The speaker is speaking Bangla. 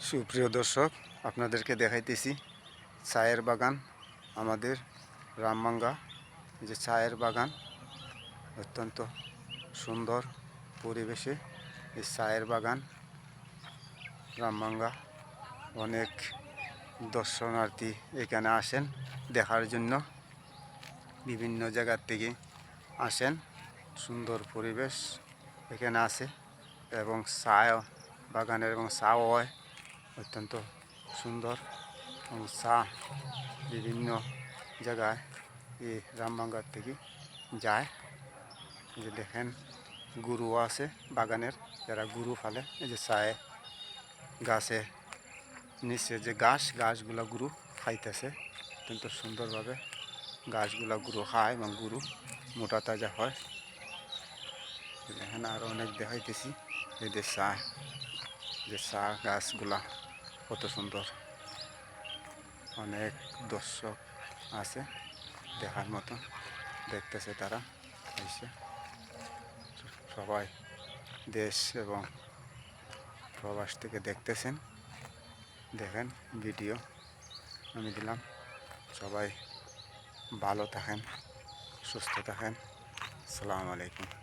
সুপ্রিয় দর্শক, আপনাদেরকে দেখাইতেছি চায়ের বাগান। আমাদের রামবাঙ্গা যে চায়ের বাগান, অত্যন্ত সুন্দর পরিবেশে এই চায়ের বাগান রামবাঙ্গা। অনেক দর্শনার্থী এখানে আসেন দেখার জন্য, বিভিন্ন জায়গার থেকে আসেন। সুন্দর পরিবেশ এখানে আছে এবং চা বাগানের এবং চাও হয় অত্যন্ত সুন্দর। এবং চা বিভিন্ন জায়গায় এই রামবাঙ্গার থেকে যায়। যে দেখেন গরু আছে বাগানের, যারা গরু ফালে। এই যে চায়ে গাছে নিচে যে গাছগুলা গরু খাইতেছে অত্যন্ত সুন্দরভাবে। গাছগুলা গরু খায় এবং গরু মোটা তাজা হয়। দেখেন আরও অনেক দেখাইতেছি। এই যে চা গাছগুলা কত সুন্দর। অনেক দর্শক আছে দেখার মতো, দেখতেছে তারা এসে। সবাই দেশ এবং প্রবাস থেকে দেখতেছেন। দেখেন ভিডিও আমি দিলাম। সবাই ভালো থাকেন, সুস্থ থাকেন। আসসালামু আলাইকুম।